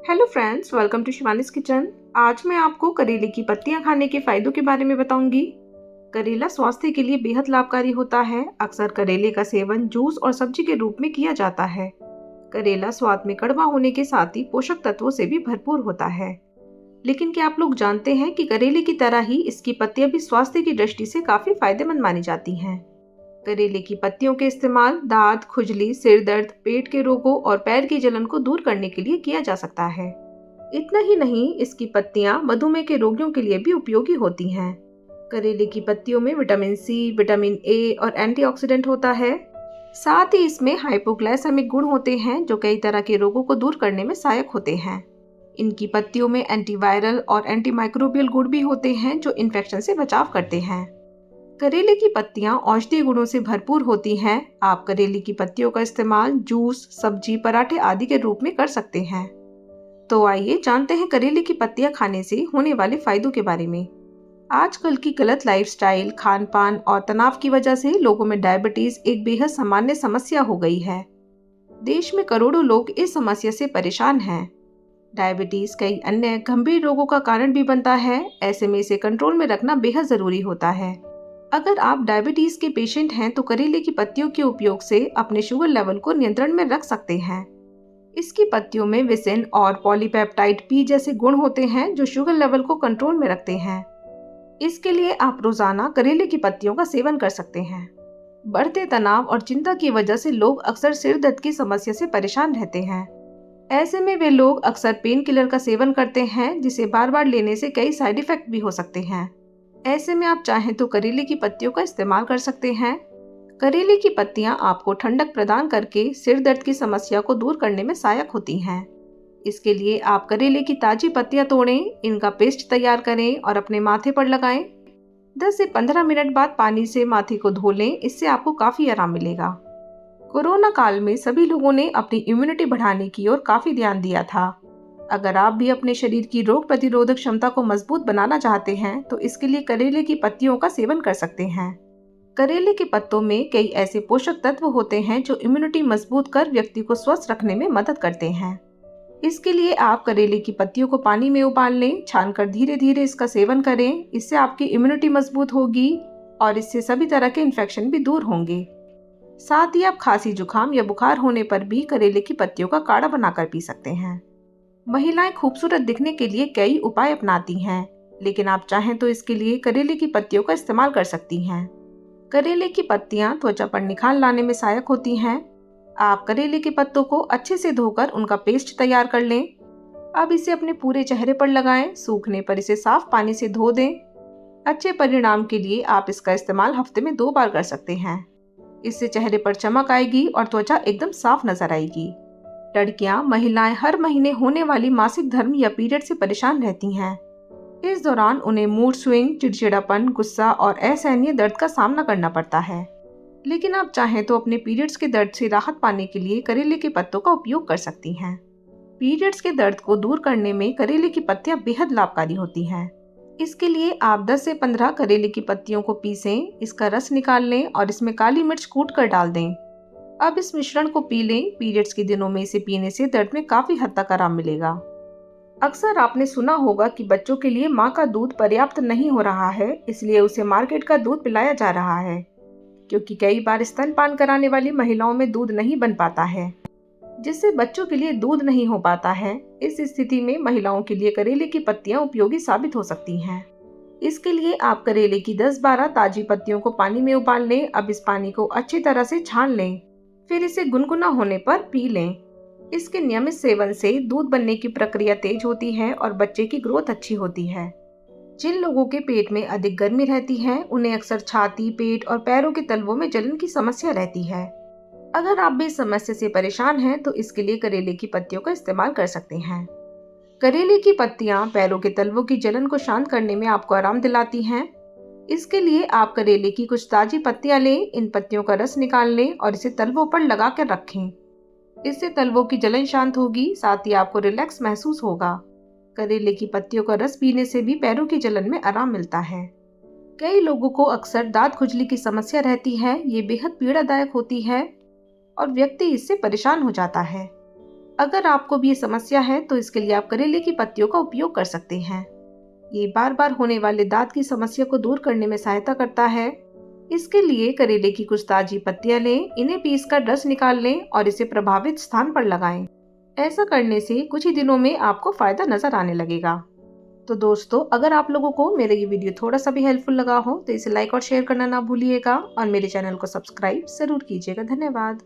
Hello friends, welcome to Shivani's kitchen. आज मैं आपको करेले की पत्तियां खाने के फायदों के बारे में बताऊंगी। करेला स्वास्थ्य के लिए बेहद लाभकारी होता है। अक्सर करेले का सेवन जूस और सब्जी के रूप में किया जाता है। करेला स्वाद में कड़वा होने के साथ ही पोषक तत्वों से भी भरपूर होता है। लेकिन क्या आप लोग जानते हैं कि करेले की तरह ही इसकी पत्तियां भी स्वास्थ्य की दृष्टि से काफी फायदेमंद मानी जाती हैं। करेले की पत्तियों के इस्तेमाल दांत, खुजली, सिर दर्द, पेट के रोगों और पैर की जलन को दूर करने के लिए किया जा सकता है। इतना ही नहीं, इसकी पत्तियां मधुमेह के रोगियों के लिए भी उपयोगी होती हैं। करेले की पत्तियों में विटामिन सी, विटामिन ए और एंटीऑक्सीडेंट होता है। साथ ही इसमें हाइपोग्लाइसेमिक गुण होते हैं जो कई तरह के रोगों को दूर करने में सहायक होते हैं। इनकी पत्तियों में एंटीवायरल और एंटीमाइक्रोबियल गुण भी होते हैं जो इन्फेक्शन से बचाव करते हैं। करेले की पत्तियां औषधीय गुणों से भरपूर होती हैं। आप करेले की पत्तियों का इस्तेमाल जूस, सब्जी, पराठे आदि के रूप में कर सकते हैं। तो आइए जानते हैं करेले की पत्तियां खाने से होने वाले फायदों के बारे में। आजकल की गलत लाइफस्टाइल, खान पान और तनाव की वजह से लोगों में डायबिटीज एक बेहद सामान्य समस्या हो गई है। देश में करोड़ों लोग इस समस्या से परेशान हैं। डायबिटीज कई अन्य गंभीर रोगों का कारण भी बनता है। ऐसे में इसे कंट्रोल में रखना बेहद जरूरी होता है। अगर आप डायबिटीज के पेशेंट हैं तो करेले की पत्तियों के उपयोग से अपने शुगर लेवल को नियंत्रण में रख सकते हैं। इसकी पत्तियों में विसिन और पॉलीपेप्टाइड पी जैसे गुण होते हैं जो शुगर लेवल को कंट्रोल में रखते हैं। इसके लिए आप रोजाना करेले की पत्तियों का सेवन कर सकते हैं। बढ़ते तनाव और चिंता की वजह से लोग अक्सर सिर दर्द की समस्या से परेशान रहते हैं। ऐसे में वे लोग अक्सर पेन किलर का सेवन करते हैं जिसे बार बार लेने से कई साइड इफेक्ट भी हो सकते हैं। ऐसे में आप चाहें तो करेले की पत्तियों का इस्तेमाल कर सकते हैं। करेले की पत्तियां आपको ठंडक प्रदान करके सिर दर्द की समस्या को दूर करने में सहायक होती हैं। इसके लिए आप करेले की ताजी पत्तियां तोड़ें, इनका पेस्ट तैयार करें और अपने माथे पर लगाएं। 10 से 15 मिनट बाद पानी से माथे को धो लें, इससे आपको काफी आराम मिलेगा। कोरोना काल में सभी लोगों ने अपनी इम्यूनिटी बढ़ाने की ओर काफी ध्यान दिया था। अगर आप भी अपने शरीर की रोग प्रतिरोधक क्षमता को मजबूत बनाना चाहते हैं तो इसके लिए करेले की पत्तियों का सेवन कर सकते हैं। करेले के पत्तों में कई ऐसे पोषक तत्व होते हैं जो इम्यूनिटी मजबूत कर व्यक्ति को स्वस्थ रखने में मदद करते हैं। इसके लिए आप करेले की पत्तियों को पानी में उबाल लें, छानकर धीरे धीरे इसका सेवन करें। इससे आपकी इम्यूनिटी मजबूत होगी और इससे सभी तरह के इन्फेक्शन भी दूर होंगे। साथ ही आप खांसी, जुकाम या बुखार होने पर भी करेले की पत्तियों का काढ़ा बनाकर पी सकते हैं। महिलाएं खूबसूरत दिखने के लिए कई उपाय अपनाती हैं, लेकिन आप चाहें तो इसके लिए करेले की पत्तियों का इस्तेमाल कर सकती हैं। करेले की पत्तियां त्वचा पर निखार लाने में सहायक होती हैं। आप करेले के पत्तों को अच्छे से धोकर उनका पेस्ट तैयार कर लें। अब इसे अपने पूरे चेहरे पर लगाएं। सूखने पर इसे साफ पानी से धो दें। अच्छे परिणाम के लिए आप इसका इस्तेमाल हफ्ते में 2 बार कर सकते हैं। इससे चेहरे पर चमक आएगी और त्वचा एकदम साफ नजर आएगी। लड़कियां, महिलाएं हर महीने होने वाली मासिक धर्म या पीरियड से परेशान रहती हैं। इस दौरान उन्हें मूड स्विंग, चिड़चिड़ापन, गुस्सा और असहनीय दर्द का सामना करना पड़ता है। लेकिन आप चाहें तो अपने पीरियड्स के दर्द से राहत पाने के लिए करेले के पत्तों का उपयोग कर सकती हैं। पीरियड्स के दर्द को दूर करने में करेले की पत्तियां बेहद लाभकारी होती हैं। इसके लिए आप 10 से 15 करेले की पत्तियों को पीसें, इसका रस निकाल लें और इसमें काली मिर्च कूट कर डाल दें। अब इस मिश्रण को पी लें। पीरियड्स के दिनों में इसे पीने से दर्द में काफी हद तक आराम मिलेगा। अक्सर आपने सुना होगा कि बच्चों के लिए माँ का दूध पर्याप्त नहीं हो रहा है, इसलिए उसे मार्केट का दूध पिलाया जा रहा है, क्योंकि कई बार स्तनपान कराने वाली महिलाओं में दूध नहीं बन पाता है, जिससे बच्चों के लिए दूध नहीं हो पाता है। इस स्थिति में महिलाओं के लिए करेले की पत्तियां उपयोगी साबित हो सकती हैं। इसके लिए आप करेले की 10-12 ताजी पत्तियों को पानी में उबाल लें। अब इस पानी को अच्छी तरह से छान लें, फिर इसे गुनगुना होने पर पी लें। इसके नियमित सेवन से दूध बनने की प्रक्रिया तेज होती है और बच्चे की ग्रोथ अच्छी होती है। जिन लोगों के पेट में अधिक गर्मी रहती है उन्हें अक्सर छाती, पेट और पैरों के तलवों में जलन की समस्या रहती है। अगर आप भी इस समस्या से परेशान हैं तो इसके लिए करेले की पत्तियों का इस्तेमाल कर सकते हैं। करेले की पत्तियां पैरों के तलवों की जलन को शांत करने में आपको आराम दिलाती हैं। इसके लिए आप करेले की कुछ ताजी पत्तियां लें, इन पत्तियों का रस निकाल लें और इसे तलवों पर लगा कर रखें। इससे तलवों की जलन शांत होगी, साथ ही आपको रिलैक्स महसूस होगा। करेले की पत्तियों का रस पीने से भी पैरों की जलन में आराम मिलता है। कई लोगों को अक्सर दांत खुजली की समस्या रहती है। ये बेहद पीड़ादायक होती है और व्यक्ति इससे परेशान हो जाता है। अगर आपको भी ये समस्या है तो इसके लिए आप करेले की पत्तियों का उपयोग कर सकते हैं। ये बार बार होने वाले दांत की समस्या को दूर करने में सहायता करता है। इसके लिए करेले की कुछ ताजी पत्तियां लें, इन्हें पीसकर रस निकाल लें और इसे प्रभावित स्थान पर लगाएं। ऐसा करने से कुछ ही दिनों में आपको फायदा नजर आने लगेगा। तो दोस्तों, अगर आप लोगों को मेरा ये वीडियो थोड़ा सा भी हेल्पफुल लगा हो तो इसे लाइक और शेयर करना ना भूलिएगा और मेरे चैनल को सब्सक्राइब जरूर कीजिएगा। धन्यवाद।